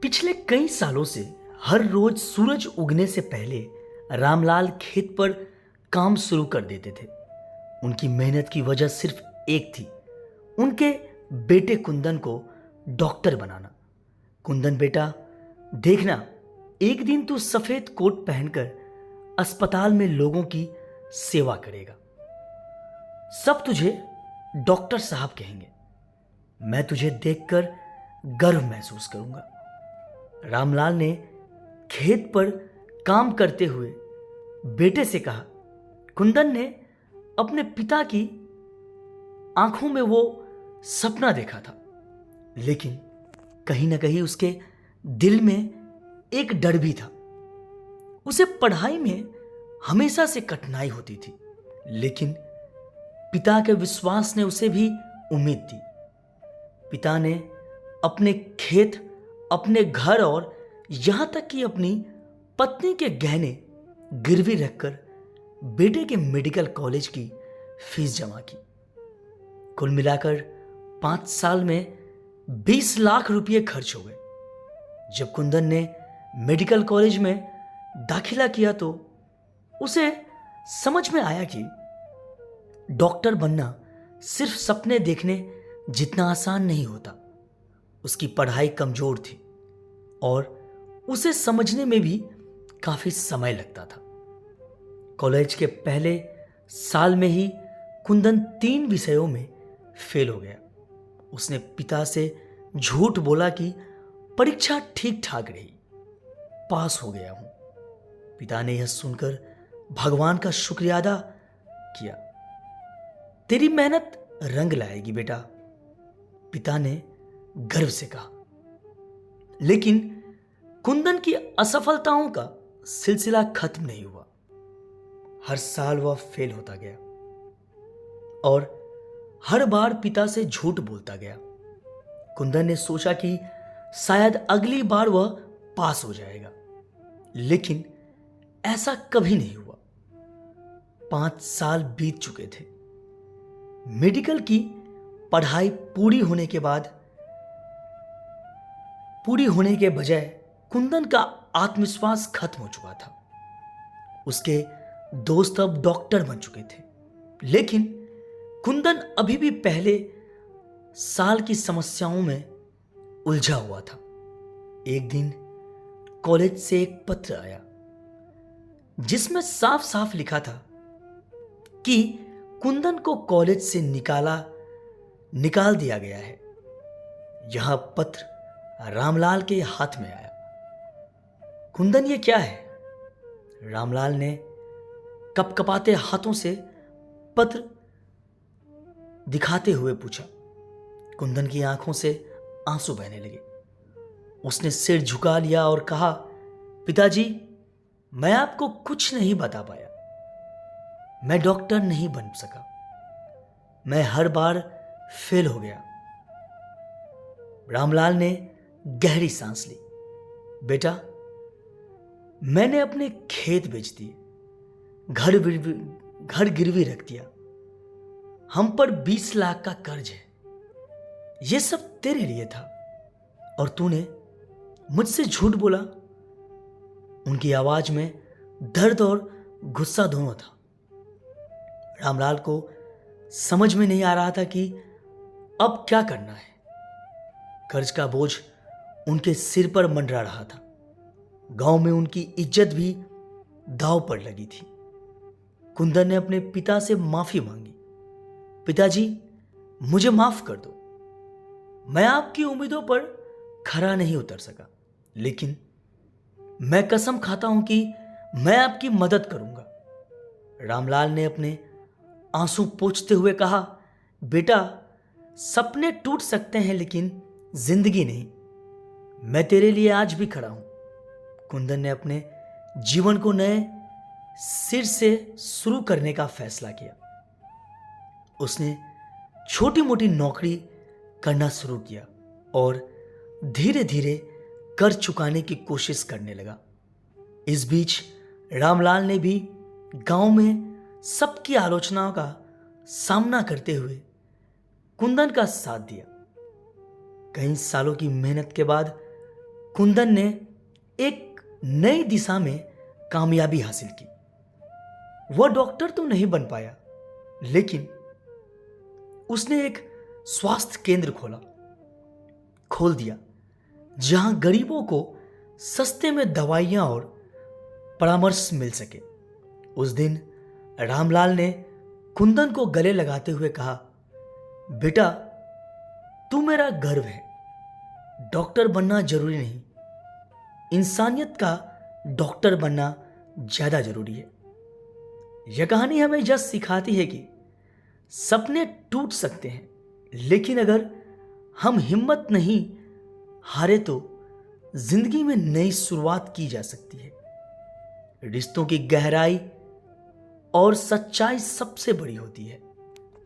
पिछले कई सालों से हर रोज सूरज उगने से पहले रामलाल खेत पर काम शुरू कर देते थे। उनकी मेहनत की वजह सिर्फ एक थी, उनके बेटे कुंदन को डॉक्टर बनाना। कुंदन बेटा, देखना, एक दिन तू सफेद कोट पहनकर अस्पताल में लोगों की सेवा करेगा। सब तुझे डॉक्टर साहब कहेंगे। मैं तुझे देखकर गर्व महसूस करूंगा। रामलाल ने खेत पर काम करते हुए बेटे से कहा। कुंदन ने अपने पिता की आंखों में वो सपना देखा था, लेकिन कहीं ना कहीं उसके दिल में एक डर भी था। उसे पढ़ाई में हमेशा से कठिनाई होती थी, लेकिन पिता के विश्वास ने उसे भी उम्मीद दी। पिता ने अपने खेत, अपने घर और यहां तक कि अपनी पत्नी के गहने गिरवी रखकर बेटे के मेडिकल कॉलेज की फीस जमा की। कुल मिलाकर 5 साल में 20 लाख रुपए खर्च हो गए। जब कुंदन ने मेडिकल कॉलेज में दाखिला किया तो उसे समझ में आया कि डॉक्टर बनना सिर्फ सपने देखने जितना आसान नहीं होता। उसकी पढ़ाई कमजोर थी और उसे समझने में भी काफी समय लगता था। कॉलेज के पहले साल में ही कुंदन 3 विषयों में फेल हो गया। उसने पिता से झूठ बोला कि परीक्षा ठीक ठाक रही, पास हो गया हूं। पिता ने यह सुनकर भगवान का शुक्रिया अदा किया। तेरी मेहनत रंग लाएगी बेटा, पिता ने गर्व से कहा। लेकिन कुंदन की असफलताओं का सिलसिला खत्म नहीं हुआ। हर साल वह फेल होता गया और हर बार पिता से झूठ बोलता गया। कुंदन ने सोचा कि शायद अगली बार वह पास हो जाएगा, लेकिन ऐसा कभी नहीं हुआ। 5 साल बीत चुके थे। मेडिकल की पढ़ाई पूरी होने के बजाय कुंदन का आत्मविश्वास खत्म हो चुका था। उसके दोस्त अब डॉक्टर बन चुके थे, लेकिन कुंदन अभी भी पहले साल की समस्याओं में उलझा हुआ था। एक दिन कॉलेज से एक पत्र आया जिसमें साफ साफ लिखा था कि कुंदन को कॉलेज से निकाल दिया गया है। यह पत्र रामलाल के हाथ में आया। कुंदन, ये क्या है? रामलाल ने कपकपाते हाथों से पत्र दिखाते हुए पूछा। कुंदन की आंखों से आंसू बहने लगे। उसने सिर झुका लिया और कहा, पिताजी, मैं आपको कुछ नहीं बता पाया। मैं डॉक्टर नहीं बन सका। मैं हर बार फेल हो गया। रामलाल ने गहरी सांस ली। बेटा, मैंने अपने खेत बेच दिए, घर गिरवी रख दिया। हम पर 20 लाख का कर्ज है। यह सब तेरे लिए था और तूने मुझसे झूठ बोला। उनकी आवाज में दर्द और गुस्सा दोनों था। रामलाल को समझ में नहीं आ रहा था कि अब क्या करना है। कर्ज का बोझ उनके सिर पर मंडरा रहा था। गांव में उनकी इज्जत भी दांव पर लगी थी। कुंदन ने अपने पिता से माफी मांगी। पिताजी, मुझे माफ कर दो। मैं आपकी उम्मीदों पर खरा नहीं उतर सका, लेकिन मैं कसम खाता हूं कि मैं आपकी मदद करूंगा। रामलाल ने अपने आंसू पोंछते हुए कहा, बेटा, सपने टूट सकते हैं लेकिन जिंदगी नहीं। मैं तेरे लिए आज भी खड़ा हूं। कुंदन ने अपने जीवन को नए सिर से शुरू करने का फैसला किया। उसने छोटी मोटी नौकरी करना शुरू किया और धीरे धीरे कर्ज चुकाने की कोशिश करने लगा। इस बीच रामलाल ने भी गांव में सबकी आलोचनाओं का सामना करते हुए कुंदन का साथ दिया। कई सालों की मेहनत के बाद कुंदन ने एक नई दिशा में कामयाबी हासिल की। वह डॉक्टर तो नहीं बन पाया, लेकिन उसने एक स्वास्थ्य केंद्र खोल दिया, जहां गरीबों को सस्ते में दवाइयां और परामर्श मिल सके। उस दिन रामलाल ने कुंदन को गले लगाते हुए कहा, बेटा, तू मेरा गर्व है। डॉक्टर बनना जरूरी नहीं, इंसानियत का डॉक्टर बनना ज्यादा जरूरी है। यह कहानी हमें यह सिखाती है कि सपने टूट सकते हैं, लेकिन अगर हम हिम्मत नहीं हारे तो जिंदगी में नई शुरुआत की जा सकती है। रिश्तों की गहराई और सच्चाई सबसे बड़ी होती है।